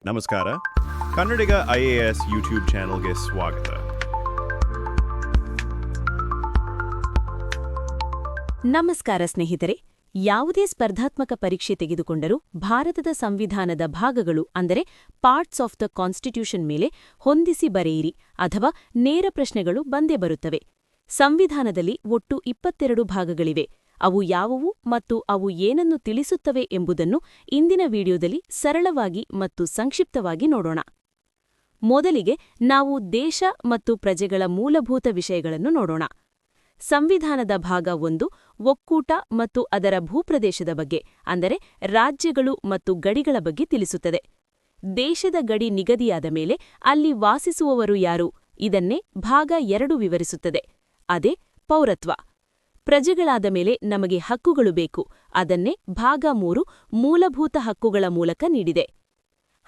ನಮಸ್ಕಾರ. ಕನ್ನಡಿಗ IAS YouTube ಚಾನೆಲ್ಗೆ ಸ್ವಾಗತ. ನಮಸ್ಕಾರ ಸ್ನೇಹಿತರೆ. ಯಾವುದೇ ಸ್ಪರ್ಧಾತ್ಮಕ ಪರೀಕ್ಷೆ ತೆಗೆದುಕೊಂಡರೂ ಭಾರತದ ಸಂವಿಧಾನದ ಭಾಗಗಳು ಅಂದರೆ ಪಾರ್ಟ್ಸ್ ಆಫ್ ದ ಕಾನ್ಸ್ಟಿಟ್ಯೂಷನ್ ಮೇಲೆ ಹೊಂದಿಸಿ ಬರೆಯಿರಿ ಅಥವಾ ನೇರ ಪ್ರಶ್ನೆಗಳು ಬಂದೇ ಬರುತ್ತವೆ. ಸಂವಿಧಾನದಲ್ಲಿ ಒಟ್ಟು 22 ಭಾಗಗಳಿವೆ. ಅವು ಯಾವುವು ಮತ್ತು ಅವು ಏನನ್ನು ತಿಳಿಸುತ್ತವೆ ಎಂಬುದನ್ನು ಇಂದಿನ ವಿಡಿಯೋದಲ್ಲಿ ಸರಳವಾಗಿ ಮತ್ತು ಸಂಕ್ಷಿಪ್ತವಾಗಿ ನೋಡೋಣ. ಮೊದಲಿಗೆ ನಾವು ದೇಶ ಮತ್ತು ಪ್ರಜೆಗಳ ಮೂಲಭೂತ ವಿಷಯಗಳನ್ನು ನೋಡೋಣ. ಸಂವಿಧಾನದ ಭಾಗ 1 ಒಕ್ಕೂಟ ಮತ್ತು ಅದರ ಭೂಪ್ರದೇಶದ ಬಗ್ಗೆ ಅಂದರೆ ರಾಜ್ಯಗಳು ಮತ್ತು ಗಡಿಗಳ ಬಗ್ಗೆ ತಿಳಿಸುತ್ತದೆ. ದೇಶದ ಗಡಿ ನಿಗದಿಯಾದ ಮೇಲೆ ಅಲ್ಲಿ ವಾಸಿಸುವವರು ಯಾರು ಇದನ್ನೇ ಭಾಗ 2 ವಿವರಿಸುತ್ತದೆ. ಅದೇ ಪೌರತ್ವ. ಪ್ರಜೆಗಳಾದ ಮೇಲೆ ನಮಗೆ ಹಕ್ಕುಗಳು ಬೇಕು, ಅದನ್ನೇ ಭಾಗ 3 ಮೂಲಭೂತ ಹಕ್ಕುಗಳ ಮೂಲಕ ನೀಡಿದೆ.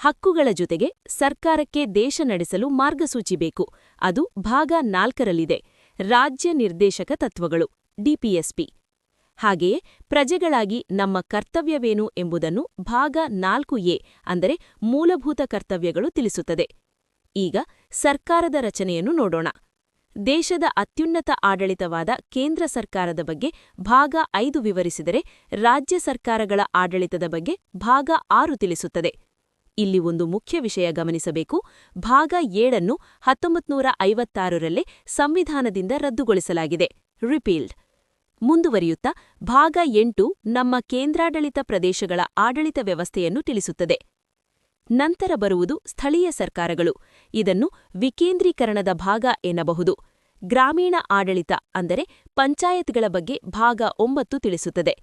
ಹಕ್ಕುಗಳ ಜೊತೆಗೆ ಸರ್ಕಾರಕ್ಕೆ ದೇಶ ನಡೆಸಲು ಮಾರ್ಗಸೂಚಿ ಬೇಕು, ಅದು ಭಾಗ 4ರಲ್ಲಿದೆ. ರಾಜ್ಯ ನಿರ್ದೇಶಕ ತತ್ವಗಳು DPSP. ಹಾಗೆಯೇ ಪ್ರಜೆಗಳಾಗಿ ನಮ್ಮ ಕರ್ತವ್ಯವೇನು ಎಂಬುದನ್ನು ಭಾಗ 4A ಅಂದರೆ ಮೂಲಭೂತ ಕರ್ತವ್ಯಗಳು ತಿಳಿಸುತ್ತದೆ. ಈಗ ಸರ್ಕಾರದ ರಚನೆಯನ್ನು ನೋಡೋಣ. ದೇಶದ ಅತ್ಯುನ್ನತ ಆಡಳಿತವಾದ ಕೇಂದ್ರ ಸರ್ಕಾರದ ಬಗ್ಗೆ ಭಾಗ 5 ವಿವರಿಸಿದರೆ, ರಾಜ್ಯ ಸರ್ಕಾರಗಳ ಆಡಳಿತದ ಬಗ್ಗೆ ಭಾಗ 6 ತಿಳಿಸುತ್ತದೆ. ಇಲ್ಲಿ ಒಂದು ಮುಖ್ಯ ವಿಷಯ ಗಮನಿಸಬೇಕು. ಭಾಗ 7ನ್ನು 1956ರಲ್ಲೇ ಸಂವಿಧಾನದಿಂದ ರದ್ದುಗೊಳಿಸಲಾಗಿದೆ, ರಿಪೀಲ್ಡ್. ಮುಂದುವರಿಯುತ್ತಾ ಭಾಗ 8 ನಮ್ಮ ಕೇಂದ್ರಾಡಳಿತ ಪ್ರದೇಶಗಳ ಆಡಳಿತ ವ್ಯವಸ್ಥೆಯನ್ನು ತಿಳಿಸುತ್ತದೆ. ನಂತರ ಬರುವುದು ಸ್ಥಳೀಯ ಸರ್ಕಾರಗಳು. ಇದನ್ನು ವಿಕೇಂದ್ರೀಕರಣದ ಭಾಗ ಎನ್ನಬಹುದು. ಗ್ರಾಮೀಣ ಆಡಳಿತ ಅಂದರೆ ಪಂಚಾಯತ್ಗಳ ಬಗ್ಗೆ ಭಾಗ 9 ತಿಳಿಸುತ್ತದೆ.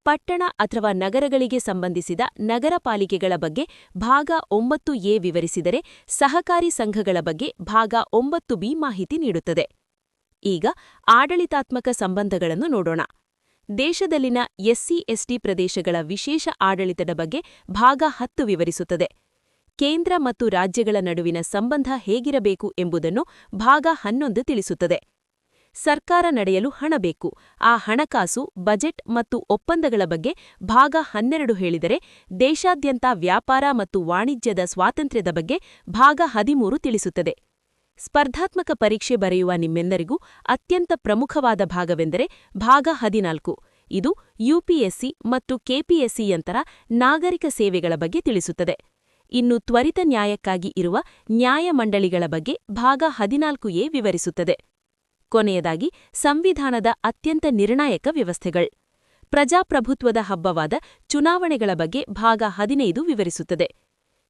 ಪಟ್ಟಣ ಅಥವಾ ನಗರಗಳಿಗೆ ಸಂಬಂಧಿಸಿದ ನಗರ ಪಾಲಿಕೆಗಳ ಬಗ್ಗೆ ಭಾಗ 9A ವಿವರಿಸಿದರೆ, ಸಹಕಾರಿ ಸಂಘಗಳ ಬಗ್ಗೆ ಭಾಗ 9B ಮಾಹಿತಿ ನೀಡುತ್ತದೆ. ಈಗ ಆಡಳಿತಾತ್ಮಕ ಸಂಬಂಧಗಳನ್ನು ನೋಡೋಣ. ದೇಶದಲ್ಲಿನ SC/ST ಪ್ರದೇಶಗಳ ವಿಶೇಷ ಆಡಳಿತದ ಬಗ್ಗೆ ಭಾಗ 10 ವಿವರಿಸುತ್ತದೆ. ಕೇಂದ್ರ ಮತ್ತು ರಾಜ್ಯಗಳ ನಡುವಿನ ಸಂಬಂಧ ಹೇಗಿರಬೇಕು ಎಂಬುದನ್ನು ಭಾಗ 11 ತಿಳಿಸುತ್ತದೆ. ಸರ್ಕಾರ ನಡೆಯಲು ಹಣ ಬೇಕು, ಆ ಹಣಕಾಸು, ಬಜೆಟ್ ಮತ್ತು ಒಪ್ಪಂದಗಳ ಬಗ್ಗೆ ಭಾಗ 12 ಹೇಳಿದರೆ, ದೇಶಾದ್ಯಂತ ವ್ಯಾಪಾರ ಮತ್ತು ವಾಣಿಜ್ಯದ ಸ್ವಾತಂತ್ರ್ಯದ ಬಗ್ಗೆ ಭಾಗ 13 ತಿಳಿಸುತ್ತದೆ. ಸ್ಪರ್ಧಾತ್ಮಕ ಪರೀಕ್ಷೆ ಬರೆಯುವ ನಿಮ್ಮೆಲ್ಲರಿಗೂ ಅತ್ಯಂತ ಪ್ರಮುಖವಾದ ಭಾಗವೆಂದರೆ ಭಾಗ 14. ಇದು UPSC ಮತ್ತು KPSCಯಂತರ ನಾಗರಿಕ ಸೇವೆಗಳ ಬಗ್ಗೆ ತಿಳಿಸುತ್ತದೆ. ಇನ್ನು ತ್ವರಿತ ನ್ಯಾಯಕ್ಕಾಗಿ ಇರುವ ನ್ಯಾಯಮಂಡಳಿಗಳ ಬಗ್ಗೆ ಭಾಗ 14A ವಿವರಿಸುತ್ತದೆ. ಕೊನೆಯದಾಗಿ ಸಂವಿಧಾನದ ಅತ್ಯಂತ ನಿರ್ಣಾಯಕ ವ್ಯವಸ್ಥೆಗಳು. ಪ್ರಜಾಪ್ರಭುತ್ವದ ಹಬ್ಬವಾದ ಚುನಾವಣೆಗಳ ಬಗ್ಗೆ ಭಾಗ 15 ವಿವರಿಸುತ್ತದೆ.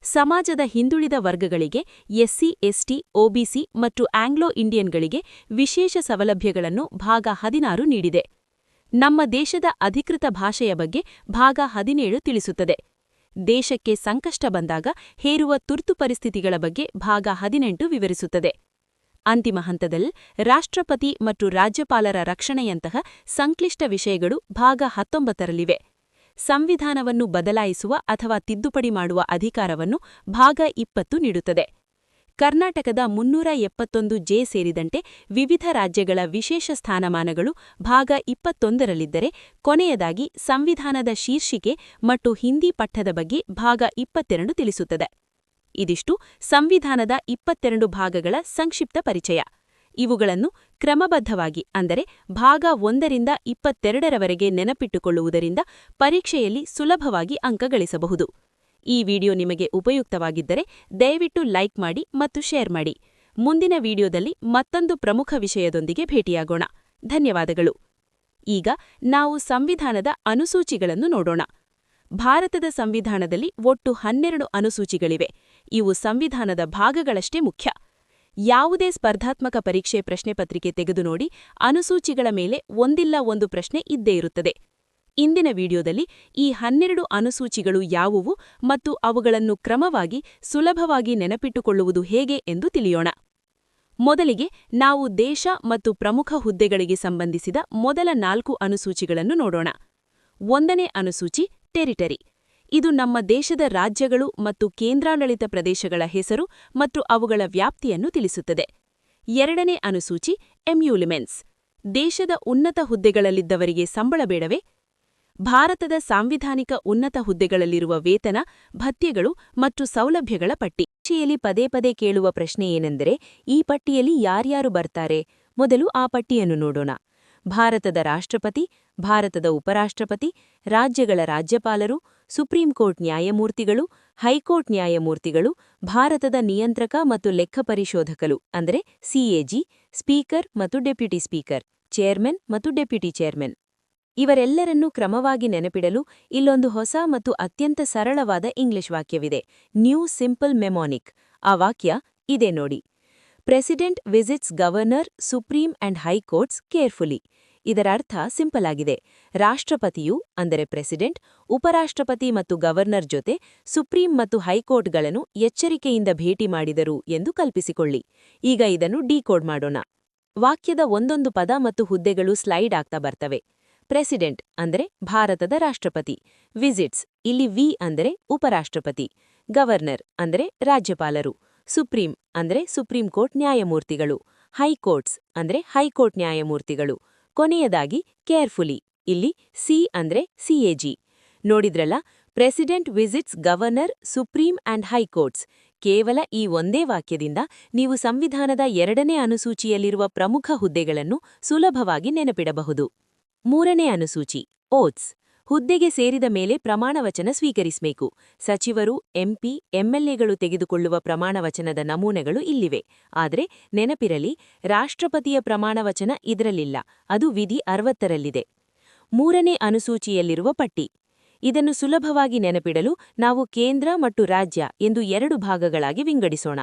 ಸಮಾಜದ ಹಿಂದುಳಿದ ವರ್ಗಗಳಿಗೆ SC/ST, OBC ಮತ್ತು ಆಂಗ್ಲೋ ಇಂಡಿಯನ್ಗಳಿಗೆ ವಿಶೇಷ ಸೌಲಭ್ಯಗಳನ್ನು ಭಾಗ 16 ನೀಡಿದೆ. ನಮ್ಮ ದೇಶದ ಅಧಿಕೃತ ಭಾಷೆಯ ಬಗ್ಗೆ ಭಾಗ 17 ತಿಳಿಸುತ್ತದೆ. ದೇಶಕ್ಕೆ ಸಂಕಷ್ಟ ಬಂದಾಗ ಹೇರುವ ತುರ್ತು ಪರಿಸ್ಥಿತಿಗಳ ಬಗ್ಗೆ ಭಾಗ 18 ವಿವರಿಸುತ್ತದೆ. ಅಂತಿಮ ಹಂತದಲ್ಲಿ ರಾಷ್ಟ್ರಪತಿ ಮತ್ತು ರಾಜ್ಯಪಾಲರ ರಕ್ಷಣೆಯಂತಹ ಸಂಕ್ಲಿಷ್ಟ ವಿಷಯಗಳು ಭಾಗ 19ರಲ್ಲಿವೆ. ಸಂವಿಧಾನವನ್ನು ಬದಲಾಯಿಸುವ ಅಥವಾ ತಿದ್ದುಪಡಿ ಮಾಡುವ ಅಧಿಕಾರವನ್ನು ಭಾಗ 20 ನೀಡುತ್ತದೆ. ಕರ್ನಾಟಕದ 371J ಸೇರಿದಂತೆ ವಿವಿಧ ರಾಜ್ಯಗಳ ವಿಶೇಷ ಸ್ಥಾನಮಾನಗಳು ಭಾಗ 21ರಲ್ಲಿದ್ದರೆ, ಕೊನೆಯದಾಗಿ ಸಂವಿಧಾನದ ಶೀರ್ಷಿಕೆ ಮತ್ತು ಹಿಂದಿ ಪಠ್ಯದ ಬಗ್ಗೆ ಭಾಗ 22 ತಿಳಿಸುತ್ತದೆ. ಇದಿಷ್ಟು ಸಂವಿಧಾನದ 22 ಭಾಗಗಳ ಸಂಕ್ಷಿಪ್ತ ಪರಿಚಯ. ಇವುಗಳನ್ನು ಕ್ರಮಬದ್ಧವಾಗಿ ಅಂದರೆ ಭಾಗ 1ರಿಂದ 22ರವರೆಗೆ ನೆನಪಿಟ್ಟುಕೊಳ್ಳುವುದರಿಂದ ಪರೀಕ್ಷೆಯಲ್ಲಿ ಸುಲಭವಾಗಿ ಅಂಕ ಗಳಿಸಬಹುದು. ಈ ವಿಡಿಯೋ ನಿಮಗೆ ಉಪಯುಕ್ತವಾಗಿದ್ದರೆ ದಯವಿಟ್ಟು ಲೈಕ್ ಮಾಡಿ ಮತ್ತು ಶೇರ್ ಮಾಡಿ. ಮುಂದಿನ ವಿಡಿಯೋದಲ್ಲಿ ಮತ್ತೊಂದು ಪ್ರಮುಖ ವಿಷಯದೊಂದಿಗೆ ಭೇಟಿಯಾಗೋಣ. ಧನ್ಯವಾದಗಳು. ಈಗ ನಾವು ಸಂವಿಧಾನದ ಅನುಸೂಚಿಗಳನ್ನು ನೋಡೋಣ. ಭಾರತದ ಸಂವಿಧಾನದಲ್ಲಿ ಒಟ್ಟು 12 ಅನುಸೂಚಿಗಳಿವೆ. ಇವು ಸಂವಿಧಾನದ ಭಾಗಗಳಷ್ಟೇ ಮುಖ್ಯ. ಯಾವುದೇ ಸ್ಪರ್ಧಾತ್ಮಕ ಪರೀಕ್ಷೆ ಪ್ರಶ್ನೆಪತ್ರಿಕೆ ತೆಗೆದು ನೋಡಿ, ಅನುಸೂಚಿಗಳ ಮೇಲೆ ಒಂದಿಲ್ಲ ಒಂದು ಪ್ರಶ್ನೆ ಇದ್ದೇ ಇರುತ್ತದೆ. ಇಂದಿನ ವಿಡಿಯೋದಲ್ಲಿ ಈ 12 ಅನುಸೂಚಿಗಳು ಯಾವುವು ಮತ್ತು ಅವುಗಳನ್ನು ಕ್ರಮವಾಗಿ ಸುಲಭವಾಗಿ ನೆನಪಿಟ್ಟುಕೊಳ್ಳುವುದು ಹೇಗೆ ಎಂದು ತಿಳಿಯೋಣ. ಮೊದಲಿಗೆ ನಾವು ದೇಶ ಮತ್ತು ಪ್ರಮುಖ ಹುದ್ದೆಗಳಿಗೆ ಸಂಬಂಧಿಸಿದ ಮೊದಲ 4 ಅನುಸೂಚಿಗಳನ್ನು ನೋಡೋಣ. 1ನೇ ಅನುಸೂಚಿ ಟೆರಿಟರಿ. ಇದು ನಮ್ಮ ದೇಶದ ರಾಜ್ಯಗಳು ಮತ್ತು ಕೇಂದ್ರಾಡಳಿತ ಪ್ರದೇಶಗಳ ಹೆಸರು ಮತ್ತು ಅವುಗಳ ವ್ಯಾಪ್ತಿಯನ್ನು ತಿಳಿಸುತ್ತದೆ. 2ನೇ ಅನುಸೂಚಿ ಎಮ್ಯೂಲಿಮೆಂಟ್ಸ್. ದೇಶದ ಉನ್ನತ ಹುದ್ದೆಗಳಲ್ಲಿದ್ದವರಿಗೆ ಸಂಬಳ ಬೇಡವೇ? ಭಾರತದ ಸಾಂವಿಧಾನಿಕ ಉನ್ನತ ಹುದ್ದೆಗಳಲ್ಲಿರುವ ವೇತನ, ಭತ್ಯೆಗಳು ಮತ್ತು ಸೌಲಭ್ಯಗಳ ಪಟ್ಟಿ. ಪರೀಕ್ಷೆಯಲ್ಲಿ ಪದೇ ಪದೇ ಕೇಳುವ ಪ್ರಶ್ನೆ ಏನೆಂದರೆ, ಈ ಪಟ್ಟಿಯಲ್ಲಿ ಯಾರ್ಯಾರು ಬರ್ತಾರೆ? ಮೊದಲು ಆ ಪಟ್ಟಿಯನ್ನು ನೋಡೋಣ. ಭಾರತದ ರಾಷ್ಟ್ರಪತಿ, ಭಾರತದ ಉಪರಾಷ್ಟ್ರಪತಿ, ರಾಜ್ಯಗಳ ರಾಜ್ಯಪಾಲರು, ಸುಪ್ರೀಂ ಕೋರ್ಟ್ ನ್ಯಾಯಮೂರ್ತಿಗಳು, ಹೈಕೋರ್ಟ್ ನ್ಯಾಯಮೂರ್ತಿಗಳು, ಭಾರತದ ನಿಯಂತ್ರಕ ಮತ್ತು ಲೆಕ್ಕ ಪರಿಶೋಧಕರು ಅಂದರೆ ಸಿಎಜಿ, ಸ್ಪೀಕರ್ ಮತ್ತು ಡೆಪ್ಯೂಟಿ ಸ್ಪೀಕರ್, ಚೇರ್ಮನ್ ಮತ್ತು ಡೆಪ್ಯೂಟಿ ಚೇರ್ಮನ್. ಇವರೆಲ್ಲರನ್ನೂ ಕ್ರಮವಾಗಿ ನೆನಪಿಡಲು ಇಲ್ಲೊಂದು ಹೊಸ ಮತ್ತು ಅತ್ಯಂತ ಸರಳವಾದ ಇಂಗ್ಲಿಷ್ ವಾಕ್ಯವಿದೆ. New simple mnemonic. ಆ ವಾಕ್ಯ ಇದೆ ನೋಡಿ. President visits governor, supreme and high courts carefully. ಇದರ ಅರ್ಥ ಸಿಂಪಲ್ ಆಗಿದೆ. ರಾಷ್ಟ್ರಪತಿಯು ಅಂದರೆ ಪ್ರೆಸಿಡೆಂಟ್, ಉಪರಾಷ್ಟ್ರಪತಿ ಮತ್ತು ಗವರ್ನರ್ ಜೊತೆ ಸುಪ್ರೀಂ ಮತ್ತು ಹೈಕೋರ್ಟ್ಗಳನ್ನು ಎಚ್ಚರಿಕೆಯಿಂದ ಭೇಟಿ ಮಾಡಿದರು ಎಂದು ಕಲ್ಪಿಸಿಕೊಳ್ಳಿ. ಈಗ ಇದನ್ನು ಡಿಕೋಡ್ ಮಾಡೋಣ. ವಾಕ್ಯದ ಒಂದೊಂದು ಪದ ಮತ್ತು ಹುದ್ದೆಗಳು ಸ್ಲೈಡ್ ಆಗ್ತಾ ಬರ್ತವೆ. ಪ್ರೆಸಿಡೆಂಟ್ ಅಂದರೆ ಭಾರತದ ರಾಷ್ಟ್ರಪತಿ. ವಿಸಿಟ್ಸ್, ಇಲ್ಲಿ ವಿ ಅಂದರೆ ಉಪರಾಷ್ಟ್ರಪತಿ. ಗವರ್ನರ್ ಅಂದರೆ ರಾಜ್ಯಪಾಲರು. ಸುಪ್ರೀಂ ಅಂದರೆ ಸುಪ್ರೀಂ ಕೋರ್ಟ್ ನ್ಯಾಯಮೂರ್ತಿಗಳು. ಹೈಕೋರ್ಟ್ಸ್ ಅಂದರೆ ಹೈಕೋರ್ಟ್ ನ್ಯಾಯಮೂರ್ತಿಗಳು. ಕೊನೆಯದಾಗಿ ಕೇರ್ಫುಲಿ, ಇಲ್ಲಿ ಸಿ ಅಂದ್ರೆ ಸಿಎಜಿ. ನೋಡಿದ್ರಲ್ಲ, president visits governor, supreme and high courts. ಕೇವಲ ಈ ಒಂದೇ ವಾಕ್ಯದಿಂದ ನೀವು ಸಂವಿಧಾನದ 2ನೇ ಅನುಸೂಚಿಯಲ್ಲಿರುವ ಪ್ರಮುಖ ಹುದ್ದೆಗಳನ್ನು ಸುಲಭವಾಗಿ ನೆನಪಿಡಬಹುದು. 3ನೇ ಅನುಸೂಚಿ ಓತ್ಸ್. ಹುದ್ದೆಗೆ ಸೇರಿದ ಮೇಲೆ ಪ್ರಮಾಣವಚನ ಸ್ವೀಕರಿಸಬೇಕು. ಸಚಿವರು, ಎಂಪಿ, ಎಂಎಲ್ಎಗಳು ತೆಗೆದುಕೊಳ್ಳುವ ಪ್ರಮಾಣವಚನದ ನಮೂನೆಗಳು ಇಲ್ಲಿವೆ. ಆದರೆ ನೆನಪಿರಲಿ, ರಾಷ್ಟ್ರಪತಿಯ ಪ್ರಮಾಣವಚನ ಇದರಲ್ಲಿಲ್ಲ, ಅದು ವಿಧಿ 60ರಲ್ಲಿದೆ. 3ನೇ ಅನುಸೂಚಿಯಲ್ಲಿರುವ ಪಟ್ಟಿ. ಇದನ್ನು ಸುಲಭವಾಗಿ ನೆನಪಿಡಲು ನಾವು ಕೇಂದ್ರ ಮತ್ತು ರಾಜ್ಯ ಎಂದು 2 ಭಾಗಗಳಾಗಿ ವಿಂಗಡಿಸೋಣ.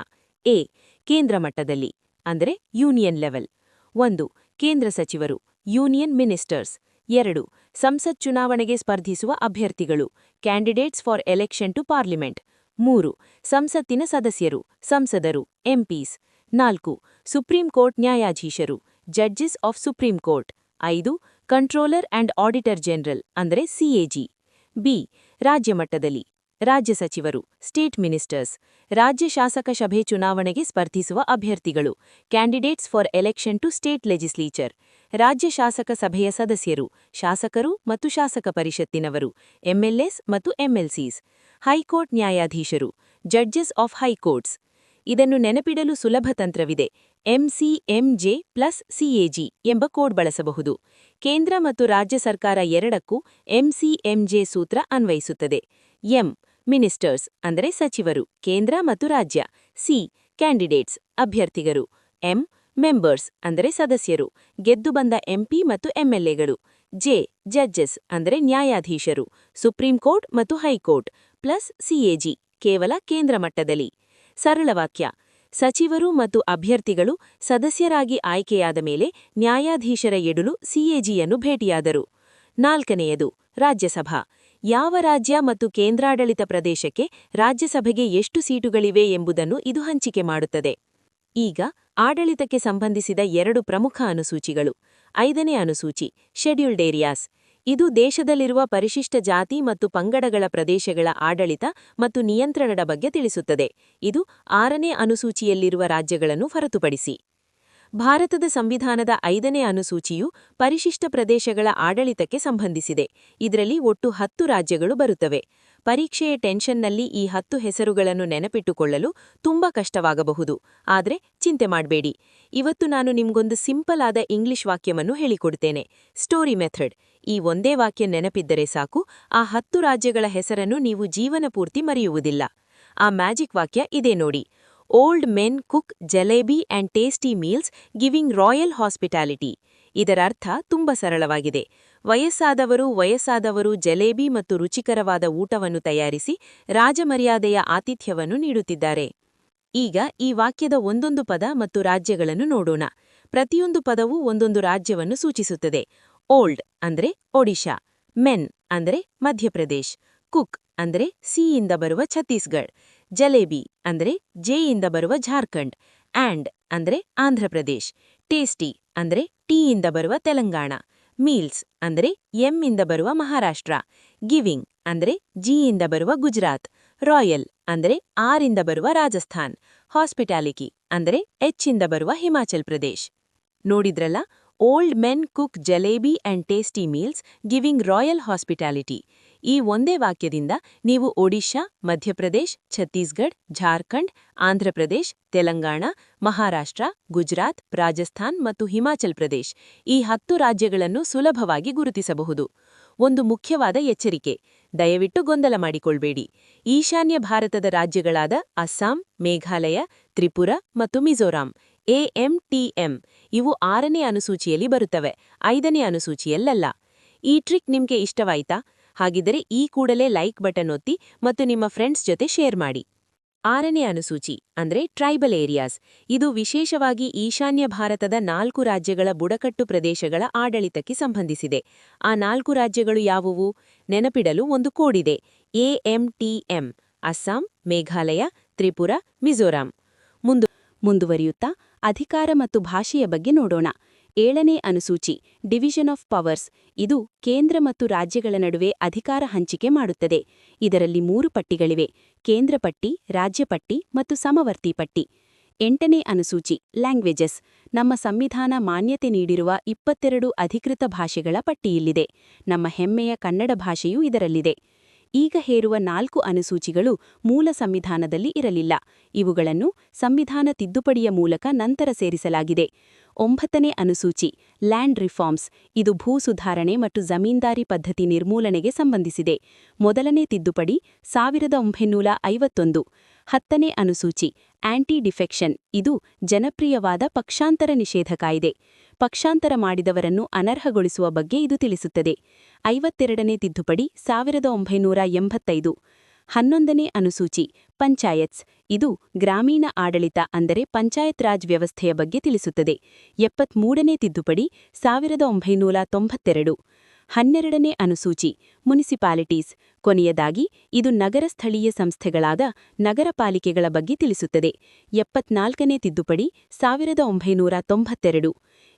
ಎ. ಕೇಂದ್ರ ಮಟ್ಟದಲ್ಲಿ ಅಂದರೆ ಯೂನಿಯನ್ ಲೆವೆಲ್. 1. ಕೇಂದ್ರ ಸಚಿವರು, ಯೂನಿಯನ್ ಮಿನಿಸ್ಟರ್ಸ್. 2. ಸಂಸತ್ ಚುನಾವಣೆಗೆ ಸ್ಪರ್ಧಿಸುವ ಅಭ್ಯರ್ಥಿಗಳು, candidates for election to parliament. 3. ಸಂಸತ್ತಿನ ಸದಸ್ಯರು, ಸಂಸದರು, ಎಂಪೀಸ್. 4. ಸುಪ್ರೀಂ ಕೋರ್ಟ್ ನ್ಯಾಯಾಧೀಶರು, judges of Supreme Court. 5. Controller and auditor general ಅಂದರೆ ಸಿಎಜಿ. ಬಿ. ರಾಜ್ಯ ಮಟ್ಟದಲ್ಲಿ ರಾಜ್ಯ ಸಚಿವರು, ಸ್ಟೇಟ್ ಮಿನಿಸ್ಟರ್ಸ್. ರಾಜ್ಯ ಶಾಸಕ ಸಭೆ ಚುನಾವಣೆಗೆ ಸ್ಪರ್ಧಿಸುವ ಅಭ್ಯರ್ಥಿಗಳು, candidates for election to state legislature. ರಾಜ್ಯ ಶಾಸಕ ಸಭೆಯ ಸದಸ್ಯರು, ಶಾಸಕರು ಮತ್ತು ಶಾಸಕ ಪರಿಷತ್ತಿನವರು, ಎಂಎಲ್ಎಸ್ ಮತ್ತು ಎಂಎಲ್ಸಿಸ್. ಹೈಕೋರ್ಟ್ ನ್ಯಾಯಾಧೀಶರು, ಜಡ್ಜಸ್ ಆಫ್ ಹೈಕೋರ್ಟ್ಸ್. ಇದನ್ನು ನೆನಪಿಡಲು ಸುಲಭ ತಂತ್ರವಿದೆ. ಎಂಸಿಎಂಜೆ ಪ್ಲಸ್ ಸಿಎಜಿ ಎಂಬ ಕೋಡ್ ಬಳಸಬಹುದು. ಕೇಂದ್ರ ಮತ್ತು ರಾಜ್ಯ ಸರ್ಕಾರ ಎರಡಕ್ಕೂ ಎಂಸಿಎಂಜೆ ಸೂತ್ರ ಅನ್ವಯಿಸುತ್ತದೆ. ಎಂ. ಮಿನಿಸ್ಟರ್ಸ್ ಅಂದರೆ ಸಚಿವರು, ಕೇಂದ್ರ ಮತ್ತು ರಾಜ್ಯ. ಸಿ. ಕ್ಯಾಂಡಿಡೇಟ್ಸ್ ಅಭ್ಯರ್ಥಿಗರು. ಎಂ. ಮೆಂಬರ್ಸ್ ಅಂದರೆ ಸದಸ್ಯರು, ಗೆದ್ದು ಬಂದ ಎಂಪಿ ಮತ್ತು ಎಂಎಲ್ಎಗಳು. ಜೆ. ಜಡ್ಜಸ್ ಅಂದರೆ ನ್ಯಾಯಾಧೀಶರು, ಸುಪ್ರೀಂ ಕೋರ್ಟ್ ಮತ್ತು ಹೈಕೋರ್ಟ್. ಪ್ಲಸ್ ಸಿಎಜಿ ಕೇವಲ ಕೇಂದ್ರ ಮಟ್ಟದಲ್ಲಿ. ಸರಳ ವಾಕ್ಯ: ಸಚಿವರು ಮತ್ತು ಅಭ್ಯರ್ಥಿಗಳು ಸದಸ್ಯರಾಗಿ ಆಯ್ಕೆಯಾದ ಮೇಲೆ ನ್ಯಾಯಾಧೀಶರ ಎದುರು ಸಿಎಜಿಯನ್ನು ಭೇಟಿಯಾದರು. 4ನೇಯದು ರಾಜ್ಯಸಭಾ. ಯಾವ ರಾಜ್ಯ ಮತ್ತು ಕೇಂದ್ರಾಡಳಿತ ಪ್ರದೇಶಕ್ಕೆ ರಾಜ್ಯಸಭೆಗೆ ಎಷ್ಟು ಸೀಟುಗಳಿವೆ ಎಂಬುದನ್ನು ಇದು ಹಂಚಿಕೆ ಮಾಡುತ್ತದೆ. ಈಗ ಆಡಳಿತಕ್ಕೆ ಸಂಬಂಧಿಸಿದ 2 ಪ್ರಮುಖ ಅನುಸೂಚಿಗಳು. 5ನೇ ಅನುಸೂಚಿ ಶೆಡ್ಯೂಲ್ಡ್ ಏರಿಯಾಸ್. ಇದು ದೇಶದಲ್ಲಿರುವ ಪರಿಶಿಷ್ಟ ಜಾತಿ ಮತ್ತು ಪಂಗಡಗಳ ಪ್ರದೇಶಗಳ ಆಡಳಿತ ಮತ್ತು ನಿಯಂತ್ರಣದ ಬಗ್ಗೆ ತಿಳಿಸುತ್ತದೆ. ಇದು 6ನೇ ಅನುಸೂಚಿಯಲ್ಲಿರುವ ರಾಜ್ಯಗಳನ್ನು ಹೊರತುಪಡಿಸಿ. ಭಾರತದ ಸಂವಿಧಾನದ 5ನೇ ಅನುಸೂಚಿಯು ಪರಿಶಿಷ್ಟ ಪ್ರದೇಶಗಳ ಆಡಳಿತಕ್ಕೆ ಸಂಬಂಧಿಸಿದೆ. ಇದರಲ್ಲಿ ಒಟ್ಟು 10 ರಾಜ್ಯಗಳು ಬರುತ್ತವೆ. ಪರೀಕ್ಷೆಯ ಟೆನ್ಷನ್ನಲ್ಲಿ ಈ 10 ಹೆಸರುಗಳನ್ನು ನೆನಪಿಟ್ಟುಕೊಳ್ಳಲು ತುಂಬಾ ಕಷ್ಟವಾಗಬಹುದು. ಆದರೆ ಚಿಂತೆ ಮಾಡಬೇಡಿ. ಇವತ್ತು ನಾನು ನಿಮ್ಗೊಂದು ಸಿಂಪಲ್ ಆದ ಇಂಗ್ಲಿಷ್ ವಾಕ್ಯವನ್ನು ಹೇಳಿಕೊಡ್ತೇನೆ. Story method. ಈ ಒಂದೇ ವಾಕ್ಯ ನೆನಪಿದ್ದರೆ ಸಾಕು, ಆ 10 ರಾಜ್ಯಗಳ ಹೆಸರನ್ನು ನೀವು ಜೀವನ ಪೂರ್ತಿ ಮರೆಯುವುದಿಲ್ಲ. ಆ ಮ್ಯಾಜಿಕ್ ವಾಕ್ಯ ಇದೇ ನೋಡಿ. Old men cook jalebi and tasty meals giving royal hospitality. ಇದರ ಅರ್ಥ ತುಂಬ ಸರಳವಾಗಿದೆ. ವಯಸ್ಸಾದವರು ಜಲೇಬಿ ಮತ್ತು ರುಚಿಕರವಾದ ಊಟವನ್ನು ತಯಾರಿಸಿ ರಾಜಮರ್ಯಾದೆಯ ಆತಿಥ್ಯವನ್ನು ನೀಡುತ್ತಿದ್ದಾರೆ. ಈಗ ಈ ವಾಕ್ಯದ ಒಂದೊಂದು ಪದ ಮತ್ತು ರಾಜ್ಯಗಳನ್ನು ನೋಡೋಣ. ಪ್ರತಿಯೊಂದು ಪದವೂ ಒಂದೊಂದು ರಾಜ್ಯವನ್ನು ಸೂಚಿಸುತ್ತದೆ. ಓಲ್ಡ್ ಅಂದ್ರೆ ಒಡಿಶಾ, ಮೆನ್ ಅಂದ್ರೆ ಮಧ್ಯಪ್ರದೇಶ್, ಕುಕ್ ಅಂದ್ರೆ ಸಿಯಿಂದ ಬರುವ ಛತ್ತೀಸ್ಗಢ್, ಜಲೇಬಿ ಅಂದ್ರೆ ಜೆಯಿಂದ ಬರುವ ಝಾರ್ಖಂಡ್, ಆಂಡ್ ಅಂದ್ರೆ ಆಂಧ್ರಪ್ರದೇಶ್, ಟೇಸ್ಟಿ ಅಂದ್ರೆ ಟಿಯಿಂದ ಬರುವ ತೆಲಂಗಾಣ, ಮೀಲ್ಸ್ ಅಂದ್ರೆ ಎಂಯಿಂದ ಬರುವ ಮಹಾರಾಷ್ಟ್ರ, ಗಿವಿಂಗ್ ಅಂದ್ರೆ ಜಿಯಿಂದ ಬರುವ ಗುಜರಾತ್, ರಾಯಲ್ ಅಂದ್ರೆ ಆರಿಂದ ಬರುವ ರಾಜಸ್ಥಾನ್, ಹಾಸ್ಪಿಟಾಲಿಟಿ ಅಂದ್ರೆ ಎಚ್ಚಿಂದ ಬರುವ ಹಿಮಾಚಲ್ ಪ್ರದೇಶ್. ನೋಡಿದ್ರಲ್ಲ, old men cook jalebi and tasty meals giving royal hospitality. ಈ ಒಂದೇ ವಾಕ್ಯದಿಂದ ನೀವು ಒಡಿಶಾ, ಮಧ್ಯಪ್ರದೇಶ್, ಛತ್ತೀಸ್ಗಢ್, ಝಾರ್ಖಂಡ್, ಆಂಧ್ರಪ್ರದೇಶ್, ತೆಲಂಗಾಣ, ಮಹಾರಾಷ್ಟ್ರ, ಗುಜರಾತ್, ರಾಜಸ್ಥಾನ್ ಮತ್ತು ಹಿಮಾಚಲ್ ಪ್ರದೇಶ್ ಈ 10 ರಾಜ್ಯಗಳನ್ನು ಸುಲಭವಾಗಿ ಗುರುತಿಸಬಹುದು. ಒಂದು ಮುಖ್ಯವಾದ ಎಚ್ಚರಿಕೆ: ದಯವಿಟ್ಟು ಗೊಂದಲ ಮಾಡಿಕೊಳ್ಬೇಡಿ. ಈಶಾನ್ಯ ಭಾರತದ ರಾಜ್ಯಗಳಾದ ಅಸ್ಸಾಂ, ಮೇಘಾಲಯ, ತ್ರಿಪುರ ಮತ್ತು ಮಿಜೋರಾಂ AMTM ಇವು 6ನೇ ಅನುಸೂಚಿಯಲ್ಲಿ ಬರುತ್ತವೆ, 5ನೇ ಅನುಸೂಚಿಯಲ್ಲ. ಈ ಟ್ರಿಕ್ ನಿಮ್ಗೆ ಇಷ್ಟವಾಯ್ತಾ? ಹಾಗಿದ್ದರೆ ಈ ಕೂಡಲೇ ಲೈಕ್ ಬಟನ್ ಒತ್ತಿ ಮತ್ತು ನಿಮ್ಮ ಫ್ರೆಂಡ್ಸ್ ಜೊತೆ ಶೇರ್ ಮಾಡಿ. 6ನೇ ಅನುಸೂಚಿ ಅಂದ್ರೆ ಟ್ರೈಬಲ್ ಏರಿಯಾಸ್. ಇದು ವಿಶೇಷವಾಗಿ ಈಶಾನ್ಯ ಭಾರತದ 4 ರಾಜ್ಯಗಳ ಬುಡಕಟ್ಟು ಪ್ರದೇಶಗಳ ಆಡಳಿತಕ್ಕೆ ಸಂಬಂಧಿಸಿದೆ. ಆ 4 ರಾಜ್ಯಗಳು ಯಾವುವು? ನೆನಪಿಡಲು ಒಂದು ಕೋಡಿದೆ: AMTM ಅಸ್ಸಾಂ, ಮೇಘಾಲಯ, ತ್ರಿಪುರ, ಮಿಜೋರಾಂ. ಮುಂದುವರಿಯುತ್ತಾ ಅಧಿಕಾರ ಮತ್ತು ಭಾಷೆಯ ಬಗ್ಗೆ ನೋಡೋಣ. 7ನೇ ಅನುಸೂಚಿ ಡಿವಿಷನ್ ಆಫ್ ಪವರ್ಸ್. ಇದು ಕೇಂದ್ರ ಮತ್ತು ರಾಜ್ಯಗಳ ನಡುವೆ ಅಧಿಕಾರ ಹಂಚಿಕೆ ಮಾಡುತ್ತದೆ. ಇದರಲ್ಲಿ 3 ಪಟ್ಟಿಗಳಿವೆ: ಕೇಂದ್ರ ಪಟ್ಟಿ, ರಾಜ್ಯ ಪಟ್ಟಿ ಮತ್ತು ಸಮವರ್ತಿ ಪಟ್ಟಿ. 8ನೇ ಅನುಸೂಚಿ ಲ್ಯಾಂಗ್ವೇಜಸ್. ನಮ್ಮ ಸಂವಿಧಾನ ಮಾನ್ಯತೆ ನೀಡಿರುವ 22 ಅಧಿಕೃತ ಭಾಷೆಗಳ ಪಟ್ಟಿಯಿಲ್ಲಿದೆ. ನಮ್ಮ ಹೆಮ್ಮೆಯ ಕನ್ನಡ ಭಾಷೆಯೂ ಇದರಲ್ಲಿದೆ. ಈಗ ಹೇರುವ 4 ಅನುಸೂಚಿಗಳು ಮೂಲ ಸಂವಿಧಾನದಲ್ಲಿ ಇರಲಿಲ್ಲ. ಇವುಗಳನ್ನು ಸಂವಿಧಾನ ತಿದ್ದುಪಡಿಯ ಮೂಲಕ ನಂತರ ಸೇರಿಸಲಾಗಿದೆ. 9ನೇ ಅನುಸೂಚಿ ಲ್ಯಾಂಡ್ ರಿಫಾರ್ಮ್ಸ್. ಇದು ಭೂ ಸುಧಾರಣೆ ಮತ್ತು ಜಮೀನ್ದಾರಿ ಪದ್ಧತಿ ನಿರ್ಮೂಲನೆಗೆ ಸಂಬಂಧಿಸಿದೆ. ಮೊದಲನೇ ತಿದ್ದುಪಡಿ 1951. 10ನೇ ಅನುಸೂಚಿ ಆಂಟಿ ಡಿಫೆಕ್ಷನ್. ಇದು ಜನಪ್ರಿಯವಾದ ಪಕ್ಷಾಂತರ ನಿಷೇಧ ಕಾಯ್ದೆ. ಪಕ್ಷಾಂತರ ಮಾಡಿದವರನ್ನು ಅನರ್ಹಗೊಳಿಸುವ ಬಗ್ಗೆ ಇದು ತಿಳಿಸುತ್ತದೆ. 52ನೇ ತಿದ್ದುಪಡಿ 1985. 11ನೇ ಅನುಸೂಚಿ ಪಂಚಾಯತ್ಸ್. ಇದು ಗ್ರಾಮೀಣ ಆಡಳಿತ ಅಂದರೆ ಪಂಚಾಯತ್ ರಾಜ್ ವ್ಯವಸ್ಥೆಯ ಬಗ್ಗೆ ತಿಳಿಸುತ್ತದೆ. 73ನೇ ತಿದ್ದುಪಡಿ 1992. 12ನೇ ಅನುಸೂಚಿ ಮುನಿಸಿಪಾಲಿಟೀಸ್. ಕೊನೆಯದಾಗಿ ಇದು ನಗರ ಸ್ಥಳೀಯ ಸಂಸ್ಥೆಗಳಾದ ನಗರ ಪಾಲಿಕೆಗಳ ಬಗ್ಗೆ ತಿಳಿಸುತ್ತದೆ. 74ನೇ ತಿದ್ದುಪಡಿ 1992.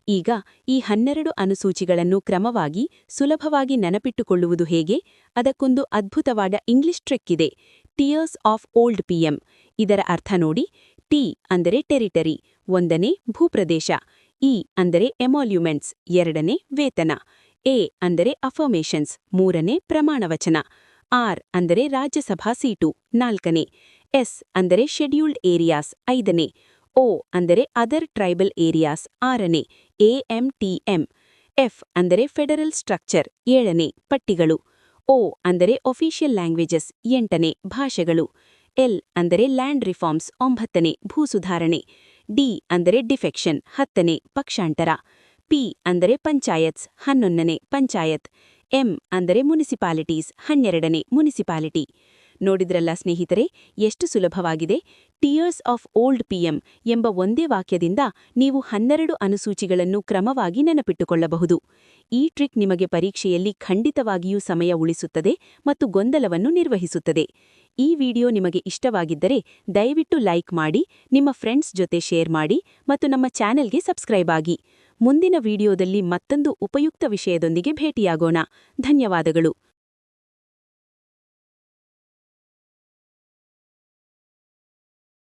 ಈಗ ಈ 12 ಅನುಸೂಚಿಗಳನ್ನು ಕ್ರಮವಾಗಿ ಸುಲಭವಾಗಿ ನೆನಪಿಟ್ಟುಕೊಳ್ಳುವುದು ಹೇಗೆ? ಅದಕ್ಕೊಂದು ಅದ್ಭುತವಾದ ಇಂಗ್ಲಿಷ್ ಟ್ರಿಕ್ ಇದೆ: ಟಿಯರ್ಸ್ ಆಫ್ ಓಲ್ಡ್ PM. ಇದರ ಅರ್ಥ ನೋಡಿ. ಟಿ ಅಂದರೆ ಟೆರಿಟರಿ, 1ನೇ ಭೂಪ್ರದೇಶ. ಇ ಅಂದರೆ ಎಮಾಲ್ಯುಮೆಂಟ್ಸ್, 2ನೇ ವೇತನ. ಎ ಅಂದರೆ ಅಫರ್ಮೇಷನ್ಸ್, 3ನೇ ಪ್ರಮಾಣವಚನ. ಆರ್ ಅಂದರೆ ರಾಜ್ಯಸಭಾ ಸೀಟು, 4ನೇ. ಎಸ್ ಅಂದರೆ ಶೆಡ್ಯೂಲ್ಡ್ ಏರಿಯಾಸ್, 5ನೇ. ಒ ಅಂದರೆ ಅದರ್ ಟ್ರೈಬಲ್ ಏರಿಯಾಸ್, 6ನೇ. AMTM. ಎಫ್ ಅಂದರೆ ಫೆಡರಲ್ ಸ್ಟ್ರಕ್ಚರ್, 7ನೇ. ಪಟ್ಟಿಗಳು. ಒ ಅಂದರೆ ಒಫಿಷಿಯಲ್ ಲ್ಯಾಂಗ್ವೇಜಸ್, 8ನೇ. ಭಾಷೆಗಳು. ಎಲ್ ಅಂದರೆ ಲ್ಯಾಂಡ್ ರಿಫಾರ್ಮ್ಸ್, 9ನೇ. ಭೂಸುಧಾರಣೆ. ಡಿ ಅಂದರೆ ಡಿಫೆಕ್ಷನ್, 10ನೇ. ಪಕ್ಷಾಂತರ. ಪಿ ಅಂದರೆ ಪಂಚಾಯತ್ಸ್, 11ನೇ. ಪಂಚಾಯತ್. ಎಂ ಅಂದರೆ ಮುನಿಸಿಪಾಲಿಟೀಸ್, 12ನೇ. ಮುನಿಸಿಪಾಲಿಟಿ. ನೋಡಿದ್ರಲ್ಲ ಸ್ನೇಹಿತರೆ, ಎಷ್ಟು ಸುಲಭವಾಗಿದೆ. ಟಿಯರ್ಸ್ ಆಫ್ ಓಲ್ಡ್ PM ಎಂಬ ಒಂದೇ ವಾಕ್ಯದಿಂದ ನೀವು 12 ಅನುಸೂಚಿಗಳನ್ನು ಕ್ರಮವಾಗಿ ನೆನಪಿಟ್ಟುಕೊಳ್ಳಬಹುದು. ಈ ಟ್ರಿಕ್ ನಿಮಗೆ ಪರೀಕ್ಷೆಯಲ್ಲಿ ಖಂಡಿತವಾಗಿಯೂ ಸಮಯ ಉಳಿಸುತ್ತದೆ ಮತ್ತು ಗೊಂದಲವನ್ನು ನಿರ್ವಹಿಸುತ್ತದೆ. ಈ ವಿಡಿಯೋ ನಿಮಗೆ ಇಷ್ಟವಾಗಿದ್ದರೆ ದಯವಿಟ್ಟು ಲೈಕ್ ಮಾಡಿ, ನಿಮ್ಮ ಫ್ರೆಂಡ್ಸ್ ಜೊತೆ ಶೇರ್ ಮಾಡಿ ಮತ್ತು ನಮ್ಮ ಚಾನೆಲ್ಗೆ ಸಬ್ಸ್ಕ್ರೈಬ್ ಆಗಿ. ಮುಂದಿನ ವಿಡಿಯೋದಲ್ಲಿ ಮತ್ತೊಂದು ಉಪಯುಕ್ತ ವಿಷಯದೊಂದಿಗೆ ಭೇಟಿಯಾಗೋಣ. ಧನ್ಯವಾದಗಳು.